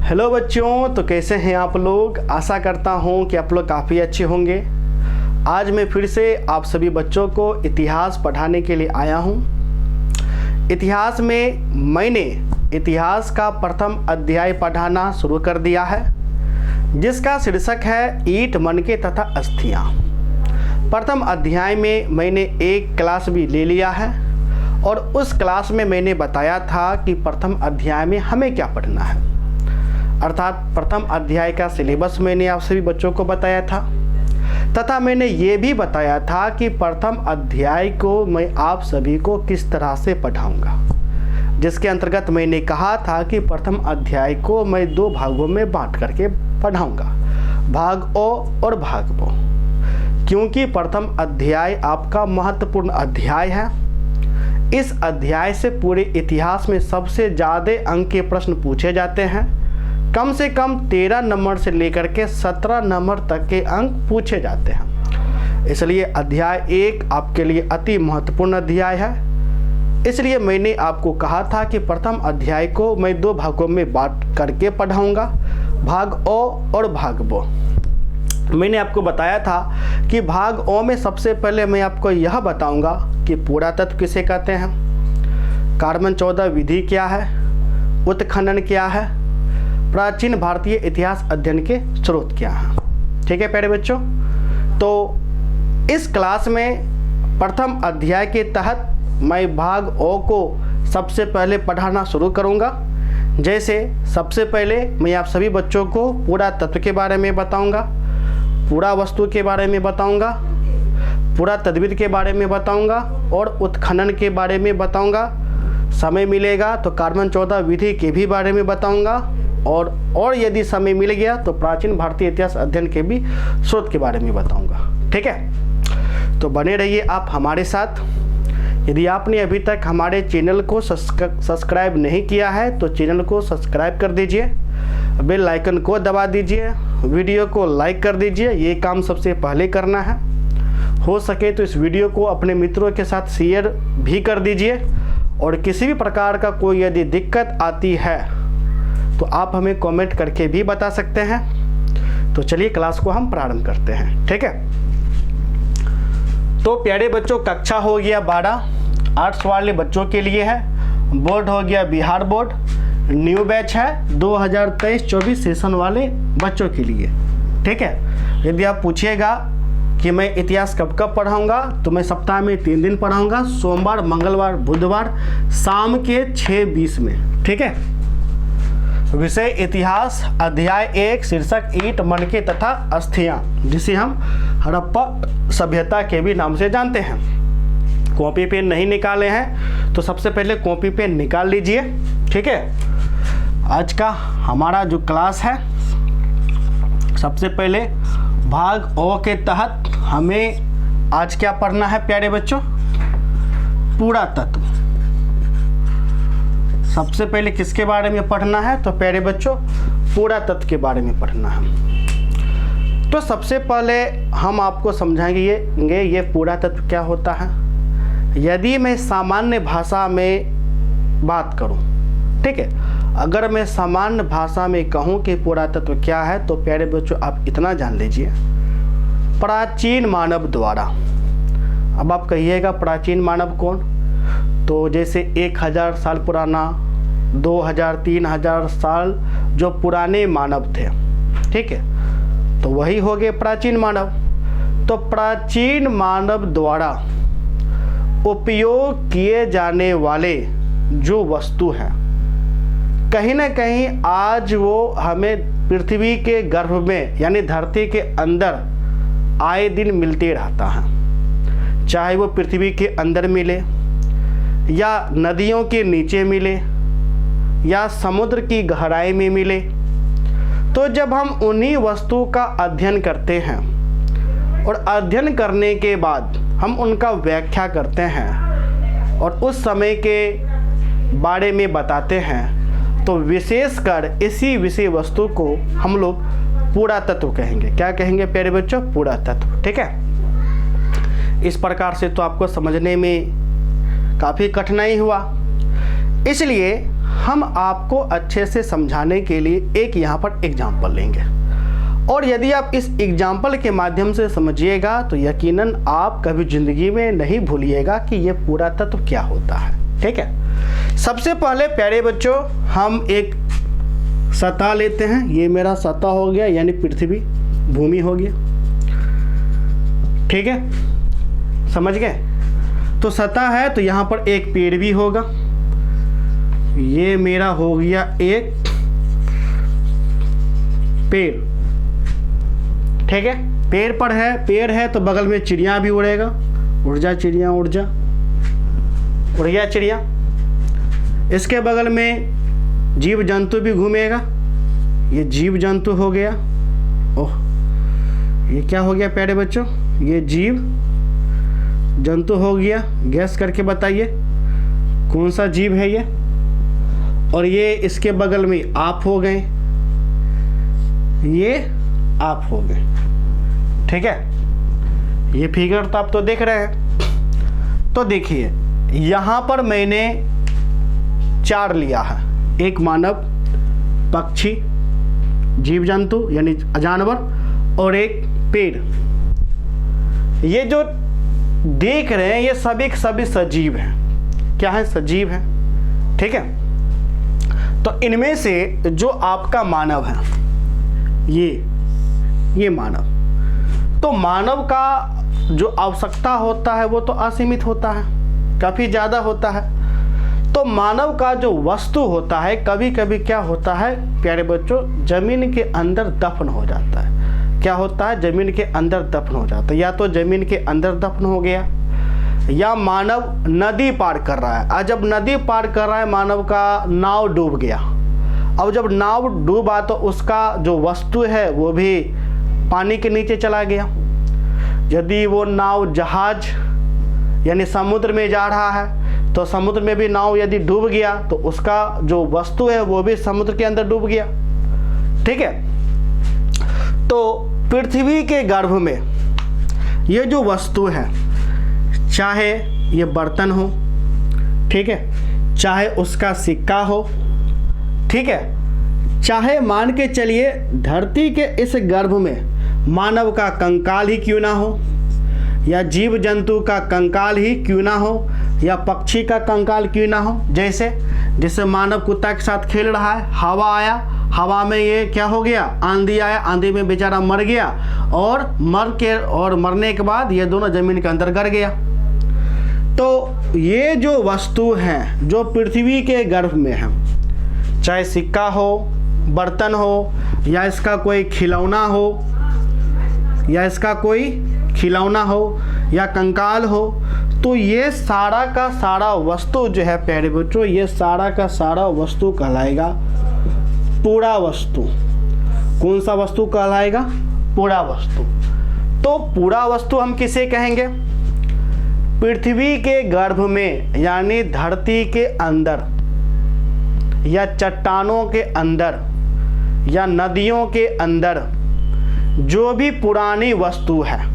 Hello बच्चों, तो कैसे हैं आप लोग। आशा करता हूं कि आप लोग काफ़ी अच्छे होंगे। आज मैं फिर से आप सभी बच्चों को इतिहास पढ़ाने के लिए आया हूं। इतिहास में मैंने इतिहास का प्रथम अध्याय पढ़ाना शुरू कर दिया है, जिसका शीर्षक है ईंट, मनके तथा अस्थियां। प्रथम अध्याय में मैंने एक क्लास भी ले लिया है और उस क्लास में मैंने बताया था कि प्रथम अध्याय में हमें क्या पढ़ना है, अर्थात प्रथम अध्याय का सिलेबस मैंने आप सभी बच्चों को बताया था तथा मैंने ये भी बताया था कि प्रथम अध्याय को मैं आप सभी को किस तरह से पढ़ाऊंगा, जिसके अंतर्गत मैंने कहा था कि प्रथम अध्याय को मैं दो भागों में बांट करके पढ़ाऊंगा, भाग ओ और भाग बो, क्योंकि प्रथम अध्याय आपका महत्वपूर्ण अध्याय है। इस अध्याय से पूरे इतिहास में सबसे ज़्यादा अंक के प्रश्न पूछे जाते हैं। कम से कम 13 नंबर से लेकर के 17 नंबर तक के अंक पूछे जाते हैं। इसलिए अध्याय 1 आपके लिए अति महत्वपूर्ण अध्याय है। इसलिए मैंने आपको कहा था कि प्रथम अध्याय को मैं दो भागों में बांट करके पढ़ाऊंगा, भाग ओ और भाग बो। मैंने आपको बताया था कि भाग ओ में सबसे पहले मैं आपको यह बताऊंगा कि पुरातत्व किसे कहते हैं, कार्बन 14 विधि क्या है, उत्खनन क्या है, प्राचीन भारतीय इतिहास अध्ययन के स्रोत क्या हैं। ठीक है प्यारे बच्चों, तो इस क्लास में प्रथम अध्याय के तहत मैं भाग ओ को सबसे पहले पढ़ाना शुरू करूंगा। जैसे सबसे पहले मैं आप सभी बच्चों को पुरातत्व के बारे में बताऊंगा, पुरावस्तु के बारे में बताऊंगा, पुरातत्वविद के बारे में बताऊंगा और उत्खनन के बारे में बताऊंगा। समय मिलेगा तो कार्बन 14 विधि के भी बारे में बताऊंगा और यदि समय मिल गया तो प्राचीन भारतीय इतिहास अध्ययन के भी स्रोत के बारे में बताऊंगा। ठीक है, तो बने रहिए आप हमारे साथ। यदि आपने अभी तक हमारे चैनल को सब्सक्राइब नहीं किया है तो चैनल को सब्सक्राइब कर दीजिए, बेल आइकन को दबा दीजिए, वीडियो को लाइक कर दीजिए। ये काम सबसे पहले करना है। हो सके तो इस वीडियो को अपने मित्रों के साथ शेयर भी कर दीजिए और किसी भी प्रकार का कोई यदि दिक्कत आती है तो आप हमें कमेंट करके भी बता सकते हैं। तो चलिए क्लास को हम प्रारंभ करते हैं। ठीक है, तो प्यारे बच्चों, कक्षा हो गया 12 आर्ट्स वाले बच्चों के लिए है, बोर्ड हो गया बिहार बोर्ड, न्यू बैच है 2023-24 सेशन वाले बच्चों के लिए। ठीक है, यदि आप पूछिएगा कि मैं इतिहास कब कब पढ़ाऊंगा तो मैं सप्ताह में 3 दिन पढ़ाऊंगा, सोमवार, मंगलवार, बुधवार शाम के 6:20 में। ठीक है, विषय इतिहास, अध्याय 1, शीर्षक ईंट, मनके तथा अस्थियां, जिसे हम हड़प्पा सभ्यता के भी नाम से जानते हैं। कॉपी पेन नहीं निकाले हैं तो सबसे पहले कॉपी पेन निकाल लीजिए। ठीक है, आज का हमारा जो क्लास है, सबसे पहले भाग ओ के तहत हमें आज क्या पढ़ना है प्यारे बच्चों, पुरातत्व। सबसे पहले किसके बारे में पढ़ना है तो प्यारे बच्चों पुरातत्व के बारे में पढ़ना है। तो सबसे पहले हम आपको समझाएंगे ये पुरातत्व क्या होता है। यदि मैं सामान्य भाषा में बात करूं, ठीक है, अगर मैं सामान्य भाषा में कहूं कि पुरातत्व क्या है तो प्यारे बच्चों आप इतना जान लीजिए, प्राचीन मानव द्वारा। अब आप कहिएगा प्राचीन मानव कौन, तो जैसे 1000 साल पुराना, 2000, 3000 साल जो पुराने मानव थे, ठीक है, तो वही हो गए प्राचीन मानव। तो प्राचीन मानव द्वारा उपयोग किए जाने वाले जो वस्तु हैं, कहीं ना कहीं आज वो हमें पृथ्वी के गर्भ में यानी धरती के अंदर आए दिन मिलते रहता है। चाहे वो पृथ्वी के अंदर मिले या नदियों के नीचे मिले या समुद्र की गहराई में मिले, तो जब हम उन्हीं वस्तु का अध्ययन करते हैं और अध्ययन करने के बाद हम उनका व्याख्या करते हैं और उस समय के बारे में बताते हैं, तो विशेषकर इसी विषय वस्तु को हम लोग पुरातत्व कहेंगे। क्या कहेंगे प्यारे बच्चों, पुरातत्व। ठीक है, इस प्रकार से तो आपको समझने में काफ़ी कठिनाई हुआ, इसलिए हम आपको अच्छे से समझाने के लिए एक यहाँ पर एग्जाम्पल लेंगे, और यदि आप इस एग्जाम्पल के माध्यम से समझिएगा तो यकीनन आप कभी ज़िंदगी में नहीं भूलिएगा कि ये पूरा तत्व क्या होता है। ठीक है, सबसे पहले प्यारे बच्चों हम एक सतह लेते हैं। ये मेरा सतह हो गया, यानी पृथ्वी, भूमि हो गया। ठीक है, समझ गए। तो सतह है तो यहाँ पर एक पेड़ भी होगा। ये मेरा हो गया एक पेड़। ठीक है, पेड़ है तो बगल में चिड़िया भी उड़ेगा। उड़ जा चिड़िया, उड़ जा, उड़ गया चिड़िया। इसके बगल में जीव जंतु भी घूमेगा। ये जीव जंतु हो गया। ओह, ये क्या हो गया प्यारे बच्चों? ये जीव जंतु हो गया। गैस करके बताइए कौन सा जीव है ये। और ये इसके बगल में आप हो गए, ये आप हो गए। ठीक है, ये फिगर तो आप तो देख रहे हैं। तो देखिए यहाँ पर मैंने 4 लिया है, एक मानव, पक्षी, जीव जंतु यानी जानवर, और एक पेड़। ये जो देख रहे हैं ये सभी सजीव हैं। क्या है? सजीव हैं। ठीक है, तो इनमें से जो आपका मानव है, ये मानव, तो मानव का जो आवश्यकता होता है वो तो असीमित होता है, काफ़ी ज़्यादा होता है। तो मानव का जो वस्तु होता है कभी कभी क्या होता है प्यारे बच्चों, ज़मीन के अंदर दफन हो जाता है। क्या होता है? ज़मीन के अंदर दफन हो जाता है। या तो ज़मीन के अंदर दफन हो गया, या मानव नदी पार कर रहा है। और जब नदी पार कर रहा है मानव का नाव डूब गया। अब जब नाव डूबा तो उसका जो वस्तु है वो भी पानी के नीचे चला गया। यदि वो नाव जहाज यानी समुद्र में जा रहा है तो समुद्र में भी नाव यदि डूब गया तो उसका जो वस्तु है वो भी समुद्र के अंदर डूब गया। ठीक है, तो पृथ्वी के गर्भ में ये जो वस्तु है, चाहे ये बर्तन हो, ठीक है, चाहे उसका सिक्का हो, ठीक है, चाहे मान के चलिए धरती के इस गर्भ में मानव का कंकाल ही क्यों ना हो, या जीव जंतु का कंकाल ही क्यों ना हो, या पक्षी का कंकाल क्यों ना हो। जैसे मानव कुत्ता के साथ खेल रहा है, हवा आया, हवा में ये क्या हो गया, आंधी आया, आंधी में बेचारा मर गया, और मरने के बाद ये दोनों जमीन के अंदर गिर गया। तो ये जो वस्तु है जो पृथ्वी के गर्भ में है, चाहे सिक्का हो, बर्तन हो, या इसका कोई खिलौना हो, या कंकाल हो, तो ये सारा का सारा वस्तु जो है प्यारे बच्चों, ये सारा का सारा वस्तु कहलाएगा पूरा वस्तु। कौन सा वस्तु कहलाएगा? पूरा वस्तु। तो पूरा वस्तु हम किसे कहेंगे? पृथ्वी के गर्भ में यानी धरती के अंदर, या चट्टानों के अंदर, या नदियों के अंदर जो भी पुरानी वस्तु है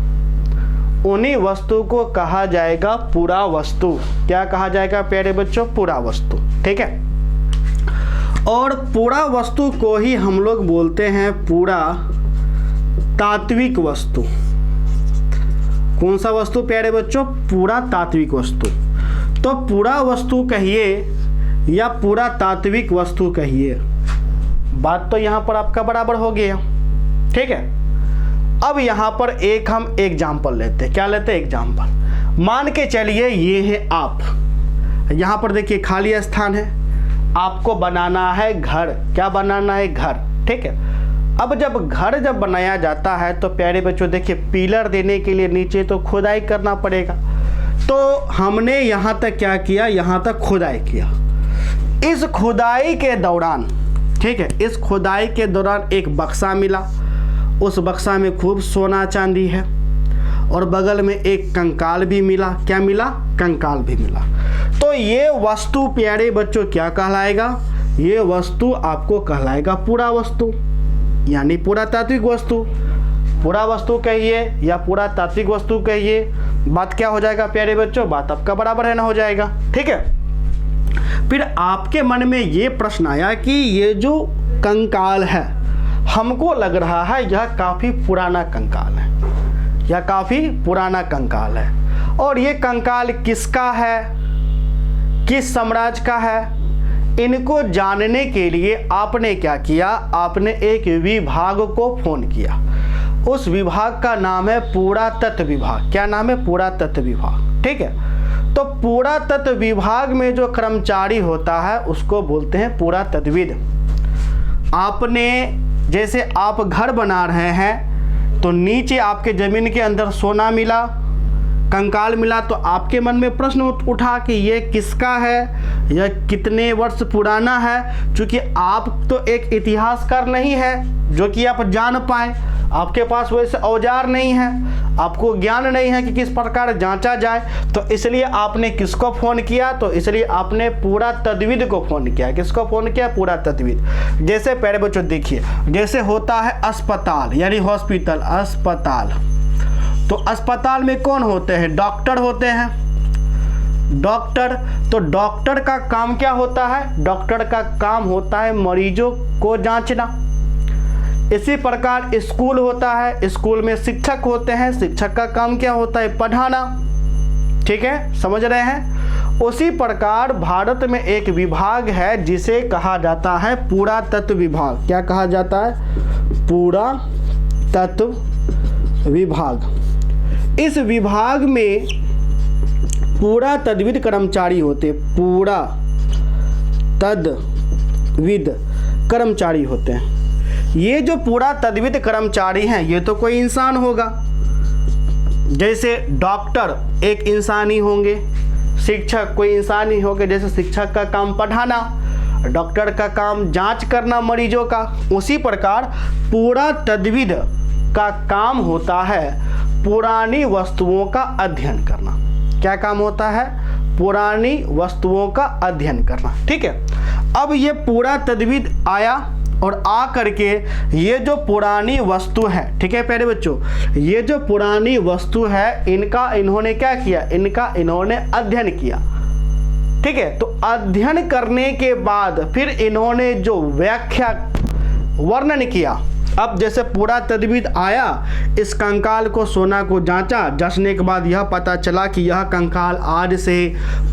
उन्हीं वस्तु को कहा जाएगा पूरा वस्तु। क्या कहा जाएगा प्यारे बच्चों? पूरा वस्तु। ठीक है, और पूरा वस्तु को ही हम लोग बोलते हैं पूरा तात्विक वस्तु। कौन सा वस्तु प्यारे बच्चों? पूरा तात्विक वस्तु। तो पूरा वस्तु कहिए या पूरा तात्विक वस्तु कहिए, बात तो यहाँ पर आपका बराबर हो गया। ठीक है, अब यहाँ पर एक हम एग्जाम्पल लेते हैं। क्या लेते हैं? एग्जाम्पल। मान के चलिए ये है आप, यहाँ पर देखिए खाली स्थान है, आपको बनाना है घर। क्या बनाना है? घर। ठीक है, अब जब घर बनाया जाता है तो प्यारे बच्चों देखिए पिलर देने के लिए नीचे तो खुदाई करना पड़ेगा। तो हमने यहाँ तक क्या किया? यहाँ तक खुदाई किया। इस खुदाई के दौरान, ठीक है, इस खुदाई के दौरान एक बक्सा मिला। उस बक्सा में खूब सोना चांदी है, और बगल में एक कंकाल भी मिला। क्या मिला? कंकाल भी मिला। तो ये वस्तु प्यारे बच्चों क्या कहलाएगा? ये वस्तु आपको कहलाएगा पूरा वस्तु, यानी पूरा तात्विक वस्तु। पूरा वस्तु कहिए या पूरा तात्विक वस्तु कहिए, बात क्या हो जाएगा प्यारे बच्चों? बात आपका बराबर है ना हो जाएगा। ठीक है, फिर आपके मन में ये प्रश्न आया कि ये जो कंकाल है, हमको लग रहा है यह काफ़ी पुराना कंकाल है, यह काफ़ी पुराना कंकाल है, और ये कंकाल किसका है, किस साम्राज्य का है। इनको जानने के लिए आपने क्या किया, आपने एक विभाग को फोन किया। उस विभाग का नाम है पुरातत्व विभाग। क्या नाम है? पुरातत्व विभाग। ठीक है, तो पुरातत्व विभाग में जो कर्मचारी होता है उसको बोलते हैं पुरातत्वविद। आपने जैसे आप घर बना रहे हैं तो नीचे आपके ज़मीन के अंदर सोना मिला, कंकाल मिला, तो आपके मन में प्रश्न उठा कि ये किसका है, यह कितने वर्ष पुराना है। क्योंकि आप तो एक इतिहासकार नहीं है जो कि आप जान पाए, आपके पास वैसे औजार नहीं है, आपको ज्ञान नहीं है कि किस प्रकार जांचा जाए, तो इसलिए आपने किसको फ़ोन किया, तो इसलिए आपने पुरातत्वविद को फ़ोन किया। किसको फ़ोन किया? पुरातत्वविद। जैसे प्यारे बच्चों देखिए, जैसे होता है अस्पताल यानी हॉस्पिटल, अस्पताल, तो अस्पताल में कौन होते हैं? डॉक्टर होते हैं। डॉक्टर, तो डॉक्टर का काम क्या होता है? डॉक्टर का काम होता है मरीजों को जांचना। इसी प्रकार स्कूल होता है, स्कूल में शिक्षक होते हैं, शिक्षक का काम क्या होता है? पढ़ाना। ठीक है, समझ रहे हैं? उसी प्रकार भारत में एक विभाग है जिसे कहा जाता है पुरातत्व विभाग। क्या कहा जाता है? पुरातत्व विभाग। इस विभाग में पुरातत्वविद कर्मचारी होते, पुरातत्वविद कर्मचारी होते हैं। ये जो पुरातत्वविद कर्मचारी हैं ये तो कोई इंसान होगा, जैसे डॉक्टर एक इंसान ही होंगे, शिक्षक कोई इंसान ही होंगे, जैसे शिक्षक का काम पढ़ाना, डॉक्टर का काम जांच करना मरीजों का। उसी प्रकार पुरातत्वविद का काम होता है पुरानी वस्तुओं का अध्ययन करना। क्या काम होता है? पुरानी वस्तुओं का अध्ययन करना। ठीक है, अब ये पुरातत्वविद आया और आ करके ये जो पुरानी वस्तु है, ठीक है प्यारे बच्चों, ये जो पुरानी वस्तु है इनका इन्होंने क्या किया? इनका इन्होंने अध्ययन किया। ठीक है, तो अध्ययन करने के बाद फिर इन्होंने जो व्याख्या वर्णन किया। अब जैसे पुरातत्वविद आया, इस कंकाल को सोना को जांचा, जांचने के बाद यह पता चला कि यह कंकाल आज से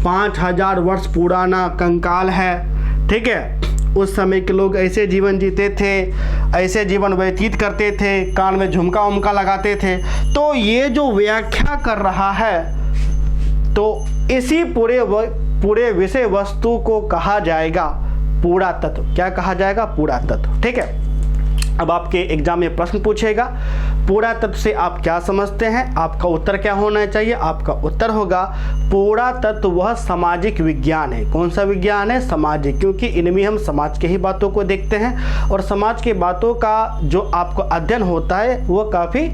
5000 वर्ष पुराना कंकाल है। ठीक है, उस समय के लोग ऐसे जीवन जीते थे, ऐसे जीवन व्यतीत करते थे, कान में झुमका उमका लगाते थे। तो ये जो व्याख्या कर रहा है, तो इसी पूरे विषय वस्तु को कहा जाएगा पुरातत्व। क्या कहा जाएगा? पुरातत्व। ठीक है, अब आपके एग्जाम में प्रश्न पूछेगा पुरातत्व से आप क्या समझते हैं, आपका उत्तर क्या होना चाहिए? आपका उत्तर होगा पुरातत्व वह सामाजिक विज्ञान है। कौन सा विज्ञान है? सामाजिक, क्योंकि इनमें हम समाज के ही बातों को देखते हैं और समाज के बातों का जो आपको अध्ययन होता है वो काफ़ी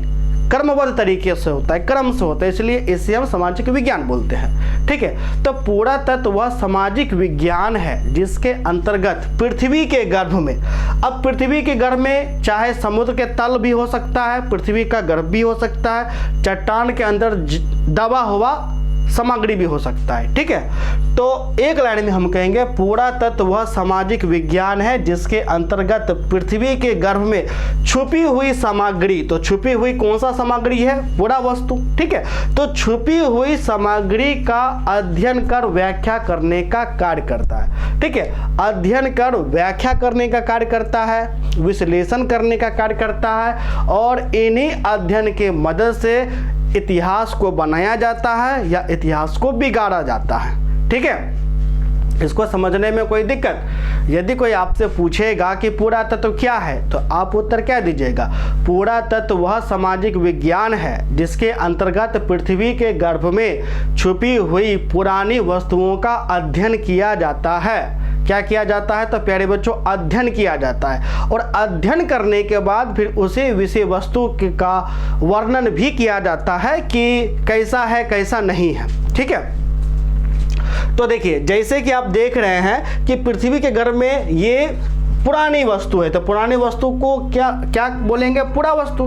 क्रमबद्ध तरीके से होता है, क्रम से होता है, इसलिए इसे हम सामाजिक विज्ञान बोलते हैं। ठीक है, तो पुरातत्व वह सामाजिक विज्ञान है जिसके अंतर्गत पृथ्वी के गर्भ में, अब पृथ्वी के गर्भ में चाहे समुद्र के तल भी हो सकता है, पृथ्वी का गर्भ भी हो सकता है, चट्टान के अंदर दबा हुआ सामग्री भी हो सकता है। ठीक है, तो एक लाइन में हम कहेंगे पुरातत्व वह सामाजिक विज्ञान है जिसके अंतर्गत पृथ्वी के गर्भ में छुपी हुई सामग्री, तो छुपी हुई कौन सा सामग्री है? पूरा वस्तु। ठीक है, तो छुपी हुई सामग्री का अध्ययन कर व्याख्या करने का कार्य करता है। ठीक है, अध्ययन कर व्याख्या करने का कार्य करता है, विश्लेषण करने का कार्य करता है, और इन्हीं अध्ययन के मदद से इतिहास को बनाया जाता है या इतिहास को बिगाड़ा जाता है। ठीक है, इसको समझने में कोई दिक्कत? यदि कोई आपसे पूछेगा कि पुरातत्व क्या है, तो आप उत्तर क्या दीजिएगा? पुरातत्व वह सामाजिक विज्ञान है जिसके अंतर्गत पृथ्वी के गर्भ में छुपी हुई पुरानी वस्तुओं का अध्ययन किया जाता है। क्या किया जाता है? तो प्यारे बच्चों अध्ययन किया जाता है, और अध्ययन करने के बाद फिर उसे विषय वस्तु का वर्णन भी किया जाता है कि कैसा है कैसा नहीं है। ठीक है, तो देखिए जैसे कि आप देख रहे हैं कि पृथ्वी के गर्भ में ये पुरानी वस्तु है, तो पुरानी वस्तु को क्या क्या बोलेंगे? पुरावस्तु।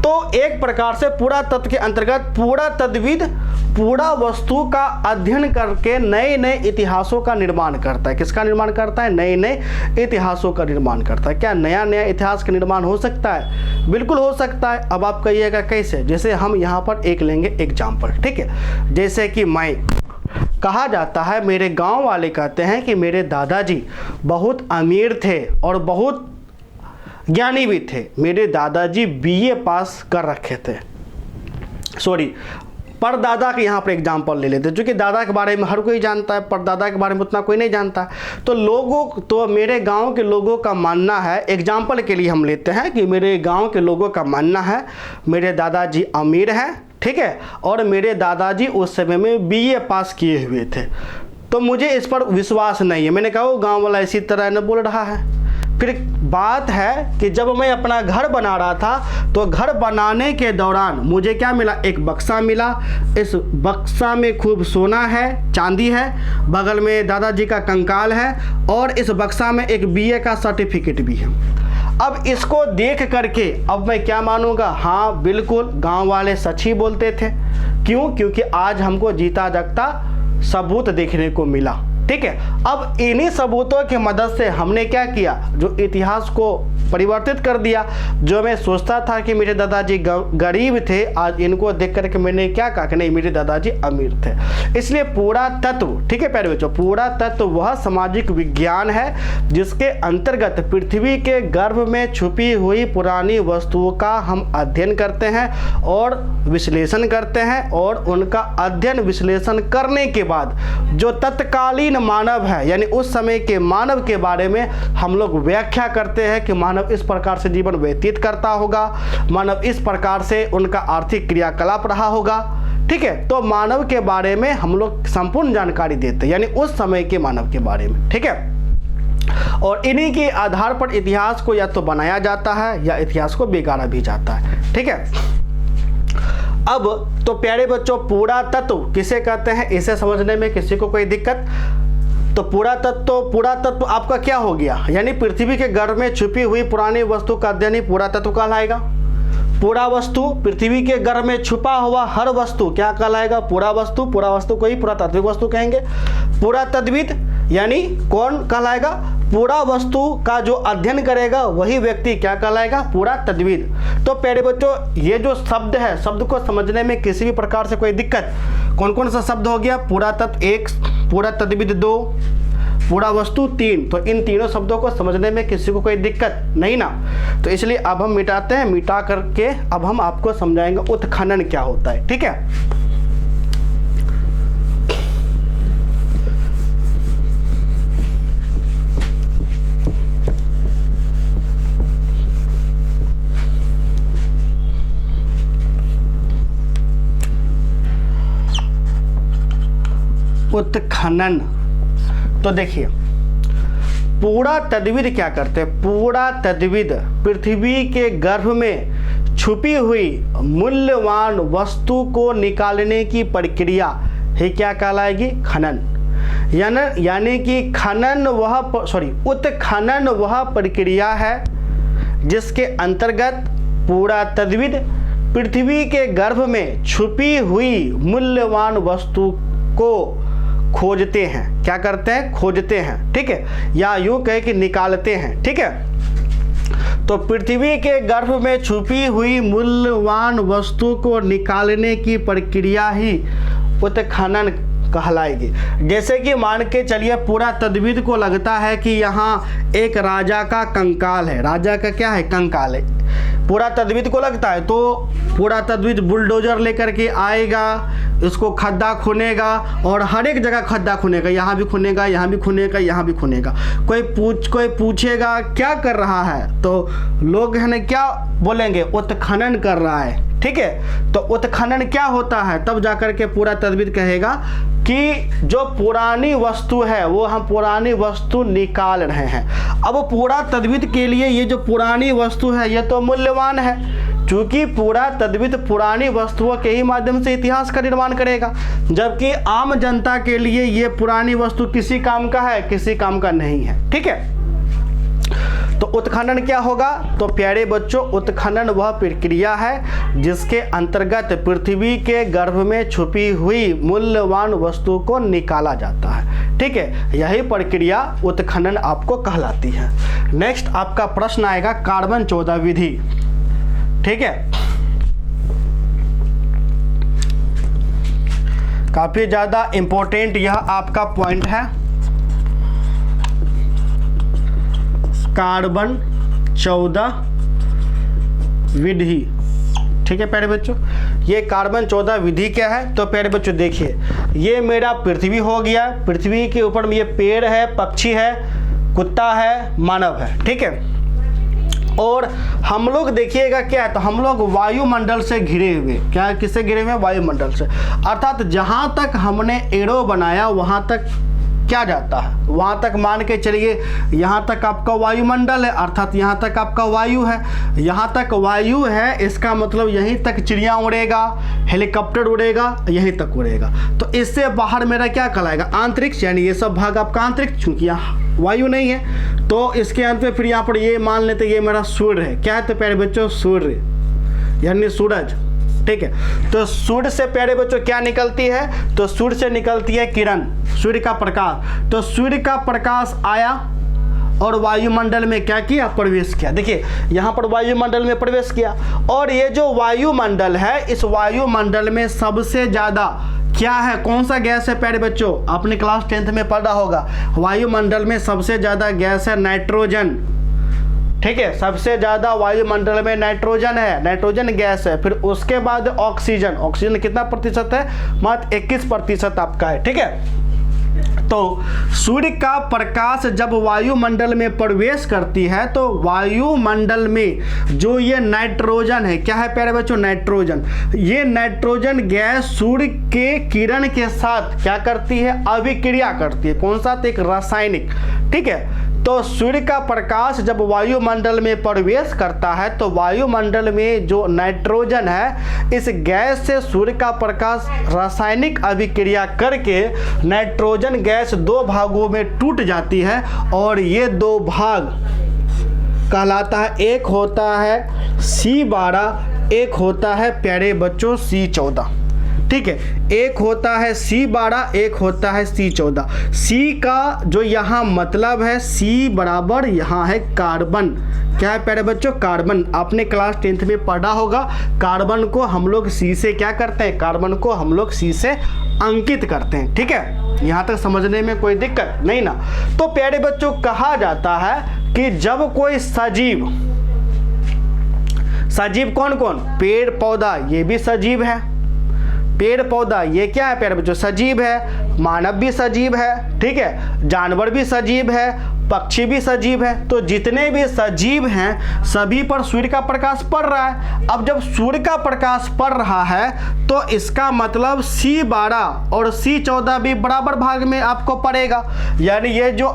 तो एक प्रकार से पुरातत्व के अंतर्गत पुरातत्वविद पूरा वस्तु का अध्ययन करके नए नए इतिहासों का निर्माण करता है। किसका निर्माण करता है? नए नए इतिहासों का निर्माण करता है। क्या नया नया इतिहास का निर्माण हो सकता है? बिल्कुल हो सकता है। अब आप कहिएगा कैसे? जैसे हम यहाँ पर एक लेंगे एग्जाम्पल, ठीक है। जैसे कि मैं कहा जाता है, मेरे गांव वाले कहते हैं कि मेरे दादाजी बहुत अमीर थे और बहुत ज्ञानी भी थे। मेरे दादाजी बीए पास कर रखे थे, सॉरी परदादा के यहाँ पर एग्जाम्पल ले लेते हैं, क्योंकि दादा के बारे में हर कोई जानता है, परदादा के बारे में उतना कोई नहीं जानता। तो मेरे गांव के लोगों का मानना है, एग्जाम्पल के लिए हम लेते हैं कि मेरे गांव के लोगों का मानना है मेरे दादाजी अमीर हैं, ठीक है, और मेरे दादाजी उस समय में बीए पास किए हुए थे। तो मुझे इस पर विश्वास नहीं है। मैंने कहा वो गाँव वाला इसी तरह न बोल रहा है। फिर बात है कि जब मैं अपना घर बना रहा था तो घर बनाने के दौरान मुझे क्या मिला? एक बक्सा मिला। इस बक्सा में खूब सोना है, चांदी है, बगल में दादाजी का कंकाल है और इस बक्सा में एक बीए का सर्टिफिकेट भी है। अब इसको देख करके अब मैं क्या मानूंगा? हाँ बिल्कुल, गांव वाले सच ही बोलते थे। क्यों? क्योंकि आज हमको जीता जागता सबूत देखने को मिला, ठीक है। अब इन्हीं सबूतों की मदद से हमने क्या किया? जो इतिहास को परिवर्तित कर दिया। जो मैं सोचता था कि मेरे दादाजी गरीब थे, आज इनको देख करके मैंने क्या कहा कि नहीं, मेरे दादाजी अमीर थे। इसलिए पुरातत्व, ठीक है प्यारे बच्चों, पुरातत्व वह सामाजिक विज्ञान है जिसके अंतर्गत पृथ्वी के गर्भ में छुपी हुई पुरानी वस्तुओं का हम अध्ययन करते हैं और विश्लेषण करते हैं, और उनका अध्ययन विश्लेषण करने के बाद जो तत्कालीन मानव है, यानी उस समय के मानव के बारे में हम लोग व्याख्या करते हैं कि मानव इस प्रकार से जीवन व्यतीत करता होगा, मानव इस प्रकार से उनका आर्थिक क्रियाकलाप रहा होगा, ठीक है। तो मानव के बारे में हम लोग संपूर्ण जानकारी देते हैं, यानी उस समय के मानव के बारे में, ठीक है। और इन्हीं के आधार पर इतिहास को या तो बनाया जाता है या इतिहास को बिगाड़ा भी जाता है, ठीक है। अब तो प्यारे बच्चों, पुरातत्व किसे कहते हैं, इसे समझने में किसी को कोई दिक्कत? तो पुरातत्व आपका क्या हो गया? यानी पृथ्वी के गर्भ में छुपी हुई पुरानी वस्तु का अध्ययन ही पुरातत्व कहलाएगा। पुरावस्तु, पृथ्वी के गर्भ में छुपा हुआ हर वस्तु क्या कहलाएगा? पुरावस्तु। पुरावस्तु को ही पुरातात्विक वस्तु कहेंगे। पुरातत्वविद यानी कौन कहलाएगा? पूरा वस्तु का जो अध्ययन करेगा वही व्यक्ति क्या कहलाएगा? पुरातत्वविद। तो प्यारे बच्चों, ये जो शब्द है, शब्द को समझने में किसी भी प्रकार से कोई दिक्कत? कौन कौन सा शब्द हो गया? पुरातत्व 1, पुरातत्वविद 2, पुरावस्तु 3। तो इन तीनों शब्दों को समझने में किसी को कोई दिक्कत नहीं ना? तो इसलिए अब हम मिटाते हैं। मिटा करके अब हम आपको समझाएंगे उत्खनन क्या होता है, ठीक है। उत्खनन, तो देखिए पुरातत्वविद क्या करते हैं? पुरातत्वविद पृथ्वी के गर्भ में छुपी हुई मूल्यवान वस्तु को निकालने की प्रक्रिया ही क्या कहलाएगी? खनन। यानी कि उत्खनन वह प्रक्रिया है जिसके अंतर्गत पुरातत्वविद पृथ्वी के गर्भ में छुपी हुई मूल्यवान वस्तु को खोजते हैं। क्या करते हैं? खोजते हैं, ठीक है, या यूं कहे कि निकालते हैं, ठीक है। तो पृथ्वी के गर्भ में छुपी हुई मूल्यवान वस्तु को निकालने की प्रक्रिया ही उत्खनन कहलाएगी। जैसे कि मान के चलिए पुरातत्वविद को लगता है कि यहाँ एक राजा का कंकाल है। राजा का क्या है? कंकाल है। पुरातत्वविद को लगता है, तो पुरातत्वविद बुलडोजर लेकर के आएगा, इसको खड्डा खुनेगा और हर एक जगह खड्डा खुनेगा, यहाँ भी खुनेगा, यहाँ भी खुनेगा, यहाँ भी खुनेगा। कोई पूछेगा क्या कर रहा है, तो लोग है ना क्या बोलेंगे? उत्खनन कर रहा है, ठीक है। तो उत्खनन क्या होता है? तब जाकर के पुरातत्वविद कहेगा कि जो पुरानी वस्तु है वो हम पुरानी वस्तु निकाल रहे हैं। अब पुरातत्वविद के लिए ये जो पुरानी वस्तु है ये तो मूल्यवान है, क्योंकि पुरातत्वविद पुरानी वस्तुओं के ही माध्यम से इतिहास का निर्माण करेगा, जबकि आम जनता के लिए ये पुरानी वस्तु किसी काम का है? किसी काम का नहीं है, ठीक है। तो उत्खनन क्या होगा? तो प्यारे बच्चों, उत्खनन वह प्रक्रिया है जिसके अंतर्गत पृथ्वी के गर्भ में छुपी हुई मूल्यवान वस्तु को निकाला जाता है। ठीक है, यही प्रक्रिया उत्खनन आपको कहलाती है। नेक्स्ट आपका प्रश्न आएगा कार्बन 14 विधि। ठीक है, काफी ज्यादा इंपॉर्टेंट यह आपका पॉइंट है, कार्बन 14 विधि। ठीक है प्यारे बच्चों, ये कार्बन 14 विधि क्या है? तो प्यारे बच्चों देखिए, ये मेरा पृथ्वी हो गया, पृथ्वी के ऊपर में ये पेड़ है, पक्षी है, कुत्ता है, मानव है। ठीक है, और हम लोग देखिएगा क्या है, तो हम लोग वायुमंडल से घिरे हुए, क्या किससे घिरे हुए? वायुमंडल से। अर्थात जहां तक हमने एरो बनाया वहां तक क्या जाता है? वहां तक मान के चलिए यहां तक आपका वायुमंडल है, अर्थात यहां तक आपका वायु है। यहां तक वायु है, इसका मतलब यहीं तक चिड़िया उड़ेगा, हेलीकॉप्टर उड़ेगा, यहीं तक उड़ेगा। तो इससे बाहर मेरा क्या कहलाएगा? अंतरिक्ष, यानी ये सब भाग आपका अंतरिक्ष, चूंकि यहाँ वायु नहीं है। तो इसके अंत में फिर यहाँ पर ये मान लेते ये मेरा सूर्य है। क्या है तो प्यारे बच्चों? सूर्य यानी सूरज। ठीक है, तो सूर्य से प्यारे बच्चों क्या निकलती है? तो सूर्य से निकलती है किरण, सूर्य का प्रकाश। तो सूर्य का प्रकाश आया और वायुमंडल में क्या किया? प्रवेश किया। देखिए यहाँ पर वायुमंडल में प्रवेश किया, और ये जो वायुमंडल है, इस वायुमंडल में सबसे ज्यादा क्या है? कौन सा गैस है प्यारे बच्चों? आपने क्लास 10th में पढ़ा होगा, वायुमंडल में सबसे ज्यादा गैस है नाइट्रोजन। ठीक है, सबसे ज्यादा वायुमंडल में नाइट्रोजन है, नाइट्रोजन गैस है। फिर उसके बाद ऑक्सीजन, ऑक्सीजन कितना प्रतिशत है? मात्र 21% आपका है। ठीक है, तो सूर्य का प्रकाश जब वायुमंडल में प्रवेश करती है तो वायुमंडल में जो ये नाइट्रोजन है, क्या है प्यारे बच्चों? नाइट्रोजन। ये नाइट्रोजन गैस सूर्य के किरण के साथ क्या करती है? अभिक्रिया करती है। कौन सा? तो एक रासायनिक। ठीक है, तो सूर्य का प्रकाश जब वायुमंडल में प्रवेश करता है तो वायुमंडल में जो नाइट्रोजन है, इस गैस से सूर्य का प्रकाश रासायनिक अभिक्रिया करके नाइट्रोजन गैस दो भागों में टूट जाती है, और ये दो भाग कहलाता है, एक होता है C12, एक होता है प्यारे बच्चों C14। ठीक है, एक होता है C12, एक होता है C14। C का जो यहाँ मतलब है, C बराबर यहाँ है कार्बन। क्या है प्यारे बच्चों? कार्बन। आपने क्लास 10th में पढ़ा होगा, कार्बन को हम लोग C से क्या करते हैं? कार्बन को हम लोग C से अंकित करते हैं। ठीक है, यहाँ तक समझने में कोई दिक्कत नहीं ना? तो प्यारे बच्चों कहा जाता है कि जब कोई सजीव, सजीव कौन कौन? पेड़ पौधा, ये भी सजीव है। पेड़ पौधा ये क्या है प्यारे बच्चों? सजीव है। मानव भी सजीव है। ठीक है, जानवर भी सजीव है, पक्षी भी सजीव है। तो जितने भी सजीव हैं सभी पर सूर्य का प्रकाश पड़ रहा है। अब जब सूर्य का प्रकाश पड़ रहा है तो इसका मतलब C12 और C14 भी बराबर भाग में आपको पड़ेगा। यानी ये जो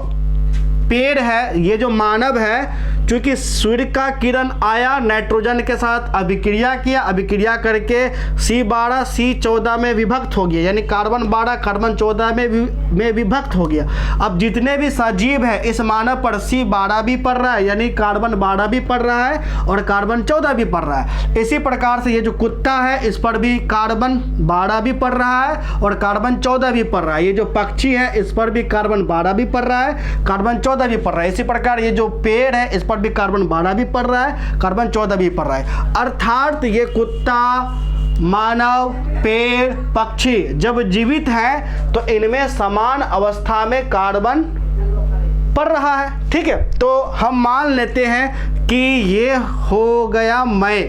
पेड़ है, ये जो मानव है, चूंकि सूर्य का किरण आया, नाइट्रोजन के साथ अभिक्रिया किया, अभिक्रिया करके C12 C14 में विभक्त हो गया, यानी कार्बन 12 कार्बन 14 में विभक्त हो गया। अब जितने भी सजीव है इस मानव पर C12 भी पड़ रहा है, यानी कार्बन 12 भी पड़ रहा है और कार्बन 14 भी पड़ रहा है। इसी प्रकार से ये जो कुत्ता है इस पर भी कार्बन 12 भी पड़ रहा है और कार्बन 14 भी पड़ रहा है। ये जो पक्षी है इस पर भी कार्बन 12 भी पड़ रहा है, कार्बन 14 भी पड़ रहा है। इसी प्रकार ये जो पेड़ है इस पर भी कार्बन 12 भी पड़ रहा है, कार्बन 14 भी पड़ रहा है। अर्थात ये कुत्ता, मानव, पेड़, पक्षी जब जीवित है तो इनमें समान अवस्था में कार्बन पड़ रहा है। ठीक है, तो हम मान लेते हैं कि ये हो गया मैं,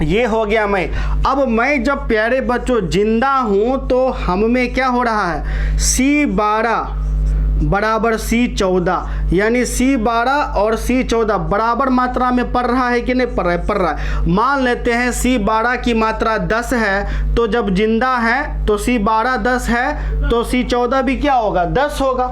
ये हो गया मैं। अब मैं जब प्यारे बच्चों जिंदा हूं तो हम में क्या हो रहा है? C12 बराबर C14, यानी C12 और C14 बराबर मात्रा में पड़ रहा है कि नहीं पड़ रहा है? पड़ रहा है। मान लेते हैं C12 की मात्रा 10 है, तो जब जिंदा है तो C12 10 है, तो C14 भी क्या होगा? 10 होगा।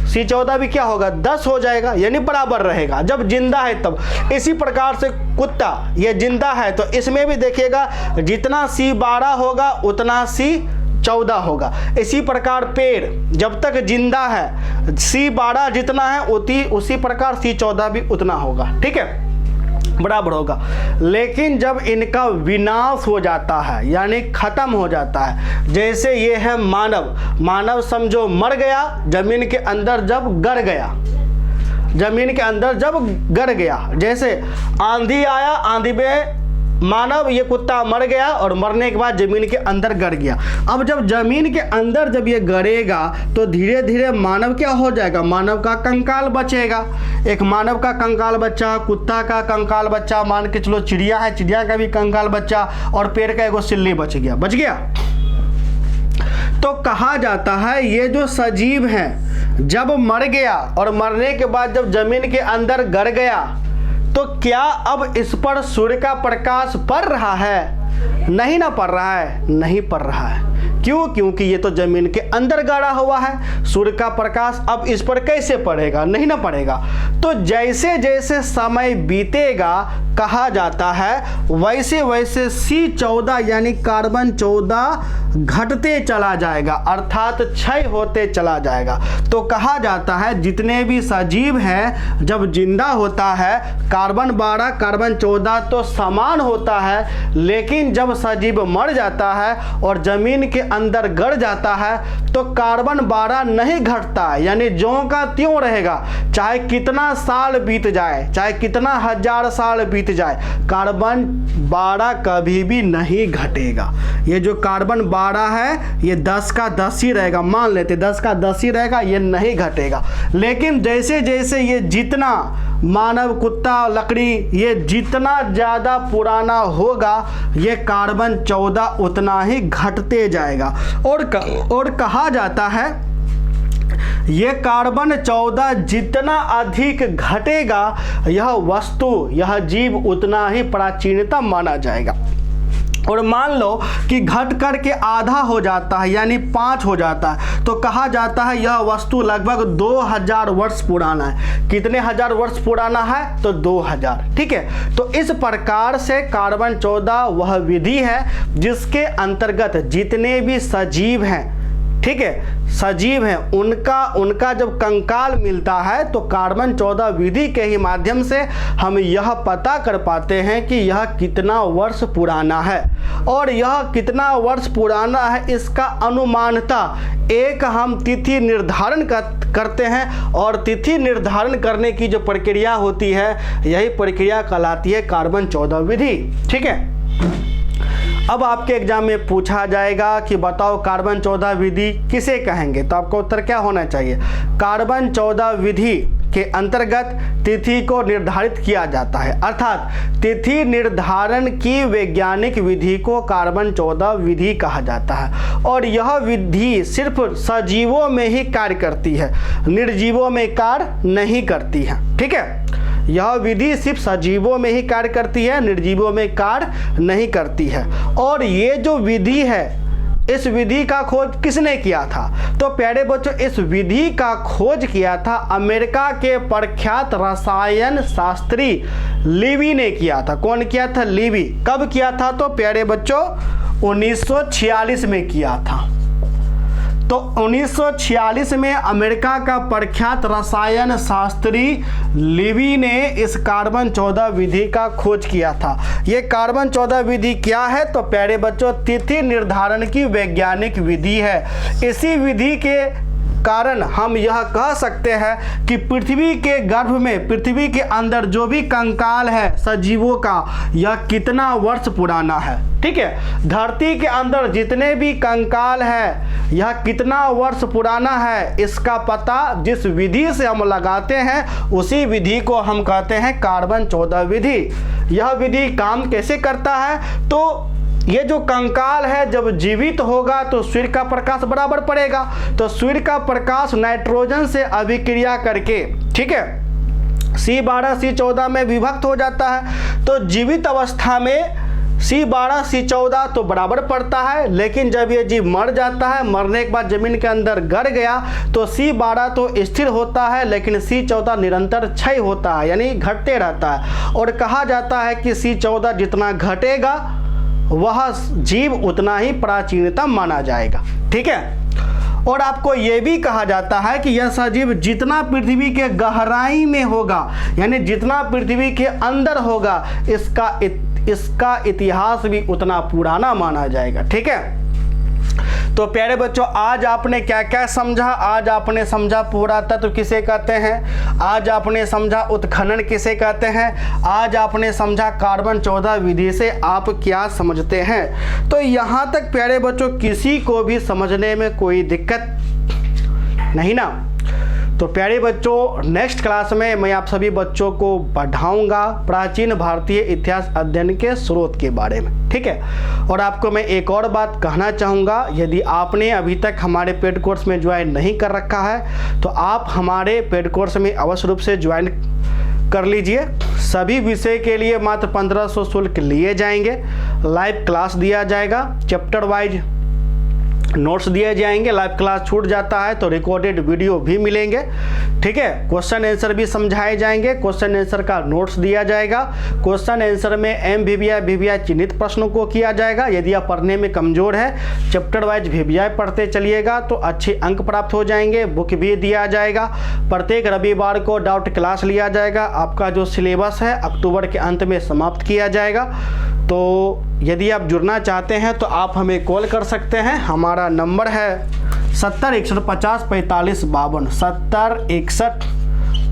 C14 भी क्या होगा? 10 हो जाएगा, यानी बराबर रहेगा जब जिंदा है तब। इसी प्रकार से कुत्ता ये जिंदा है तो इसमें भी देखिएगा जितना C12 होगा उतना C 14 होगा। इसी प्रकार पेड़ जब तक जिंदा है C12 जितना है उसी प्रकार C14 भी उतना होगा, ठीक है, बराबर होगा। लेकिन जब इनका विनाश हो जाता है यानी खत्म हो जाता है, जैसे ये है मानव समझो मर गया, जमीन के अंदर जब गड़ गया, जैसे आंधी आया, आंधी में मानव ये कुत्ता मर गया और मरने के बाद जमीन के अंदर गड़ गया। अब जब जमीन के अंदर जब ये गड़ेगा तो धीरे धीरे मानव क्या हो जाएगा, मानव का कंकाल बचेगा। एक मानव का कंकाल बच्चा, कुत्ता का कंकाल बच्चा, मान के चलो चिड़िया है, चिड़िया का भी कंकाल बच्चा, और पेड़ का एगो सिल्ली बच गया। तो कहा जाता है ये जो सजीव है जब मर गया और मरने के बाद जब जमीन के अंदर गड़ गया तो क्या अब इस पर सूर्य का प्रकाश पड़ रहा है? नहीं ना पड़ रहा है, नहीं पड़ रहा है। क्यों? क्योंकि ये तो जमीन के अंदर गाड़ा हुआ है। सूर्य का प्रकाश अब इस पर कैसे पड़ेगा? नहीं ना पड़ेगा। तो जैसे जैसे समय बीतेगा कहा जाता है वैसे वैसे C14 यानी कार्बन 14 घटते चला जाएगा, अर्थात क्षय होते चला जाएगा। तो कहा जाता है जितने भी सजीव हैं जब जिंदा होता है कार्बन 12 कार्बन 14 तो समान होता है, लेकिन जब सजीव मर जाता है और जमीन के अंदर गड़ जाता है तो कार्बन 12 नहीं घटता है, यानी ज्यों का त्यों रहेगा। चाहे कितना साल बीत जाए, चाहे कितना हजार साल बीत जाए, कार्बन 12 कभी भी नहीं घटेगा। ये जो कार्बन 12 है ये 10 का 10 ही रहेगा, मान लेते 10 का 10 ही रहेगा, ये नहीं घटेगा। लेकिन जैसे जैसे ये जितना मानव, कुत्ता, लकड़ी ये जितना ज़्यादा पुराना होगा ये कार्बन 14 उतना ही घटते जाएगा। और कहा जाता है ये कार्बन 14 जितना अधिक घटेगा यह वस्तु, यह जीव उतना ही प्राचीनतम माना जाएगा। और मान लो कि घट कर के आधा हो जाता है यानी 5 हो जाता है तो कहा जाता है यह वस्तु लगभग 2000 वर्ष पुराना है। कितने हजार वर्ष पुराना है? तो 2000, ठीक है। तो इस प्रकार से कार्बन 14 वह विधि है जिसके अंतर्गत जितने भी सजीव हैं, ठीक है, सजीव हैं, उनका जब कंकाल मिलता है तो कार्बन 14 विधि के ही माध्यम से हम यह पता कर पाते हैं कि यह कितना वर्ष पुराना है। और यह कितना वर्ष पुराना है इसका अनुमानता एक हम तिथि निर्धारण करते हैं, और तिथि निर्धारण करने की जो प्रक्रिया होती है यही प्रक्रिया कहलाती है कार्बन 14 विधि, ठीक है। अब आपके एग्जाम में पूछा जाएगा कि बताओ कार्बन 14 विधि किसे कहेंगे, तो आपका उत्तर क्या होना चाहिए? कार्बन 14 विधि के अंतर्गत तिथि को निर्धारित किया जाता है, अर्थात तिथि निर्धारण की वैज्ञानिक विधि को कार्बन 14 विधि कहा जाता है। और यह विधि सिर्फ सजीवों में ही कार्य करती है, निर्जीवों में कार्य नहीं करती है, ठीक है। यह विधि सिर्फ सजीवों में ही कार्य करती है, निर्जीवों में कार्य नहीं करती है। और ये जो विधि है इस विधि का खोज किसने किया था? तो प्यारे बच्चों इस विधि का खोज किया था अमेरिका के प्रख्यात रसायन शास्त्री लीवी ने किया था। कौन किया था? लीवी। कब किया था? तो प्यारे बच्चों 1946 में किया था। तो 1946 में अमेरिका का प्रख्यात रसायन शास्त्री लीवी ने इस कार्बन 14 विधि का खोज किया था। ये कार्बन 14 विधि क्या है? तो प्यारे बच्चों तिथि निर्धारण की वैज्ञानिक विधि है। इसी विधि के कारण हम यह कह सकते हैं कि पृथ्वी के गर्भ में, पृथ्वी के अंदर जो भी कंकाल है सजीवों का यह कितना वर्ष पुराना है, ठीक है। धरती के अंदर जितने भी कंकाल है यह कितना वर्ष पुराना है इसका पता जिस विधि से हम लगाते हैं उसी विधि को हम कहते हैं कार्बन 14 विधि। यह विधि काम कैसे करता है? तो ये जो कंकाल है जब जीवित होगा तो सूर्य का प्रकाश बराबर पड़ेगा, तो सूर्य का प्रकाश नाइट्रोजन से अभिक्रिया करके, ठीक है, C12 C14 में विभक्त हो जाता है। तो जीवित अवस्था में C12 C14 तो बराबर पड़ता है, लेकिन जब ये जीव मर जाता है, मरने के बाद जमीन के अंदर गड़ गया तो C12 तो स्थिर होता है लेकिन C14 निरंतर क्षय होता है यानी घटते रहता है। और कहा जाता है कि C14 जितना घटेगा वह जीव उतना ही प्राचीनतम माना जाएगा। ठीक है, और आपको यह भी कहा जाता है कि यह सजीव जितना पृथ्वी के गहराई में होगा, यानी जितना पृथ्वी के अंदर होगा, इसका इतिहास भी उतना पुराना माना जाएगा। ठीक है, तो प्यारे बच्चों, आज आपने क्या क्या समझा? आज आपने समझा पुरातत्व किसे कहते हैं, आज आपने समझा उत्खनन किसे कहते हैं, आज आपने समझा कार्बन 14 विधि से आप क्या समझते हैं। तो यहाँ तक प्यारे बच्चों किसी को भी समझने में कोई दिक्कत नहीं ना? तो प्यारे बच्चों, नेक्स्ट क्लास में मैं आप सभी बच्चों को पढ़ाऊंगा प्राचीन भारतीय इतिहास अध्ययन के स्रोत के बारे में। ठीक है, और आपको मैं एक और बात कहना चाहूँगा, यदि आपने अभी तक हमारे पेड कोर्स में ज्वाइन नहीं कर रखा है तो आप हमारे पेड कोर्स में अवश्य रूप से ज्वाइन कर लीजिए। सभी विषय के लिए मात्र 1500 शुल्क लिए जाएंगे। लाइव क्लास दिया जाएगा, चैप्टर वाइज नोट्स दिए जाएंगे। लाइव क्लास छूट जाता है तो रिकॉर्डेड वीडियो भी मिलेंगे। ठीक है, क्वेश्चन आंसर भी समझाए जाएंगे, क्वेश्चन आंसर का नोट्स दिया जाएगा। क्वेश्चन आंसर में MVVI चिन्हित प्रश्नों को किया जाएगा। यदि आप पढ़ने में कमजोर है, चैप्टर वाइज VVI पढ़ते चलिएगा तो अच्छे अंक प्राप्त हो जाएंगे। बुक भी दिया जाएगा। प्रत्येक रविवार को डाउट क्लास लिया जाएगा। आपका जो सिलेबस है अक्टूबर के अंत में समाप्त किया जाएगा। तो यदि आप जुड़ना चाहते हैं तो आप हमें कॉल कर सकते हैं। हमारा नंबर है 70 61 50 45 52, 70 61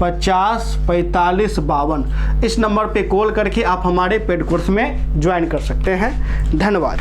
50 45 52। इस नंबर पे कॉल करके आप हमारे पेड कोर्स में ज्वाइन कर सकते हैं। धन्यवाद।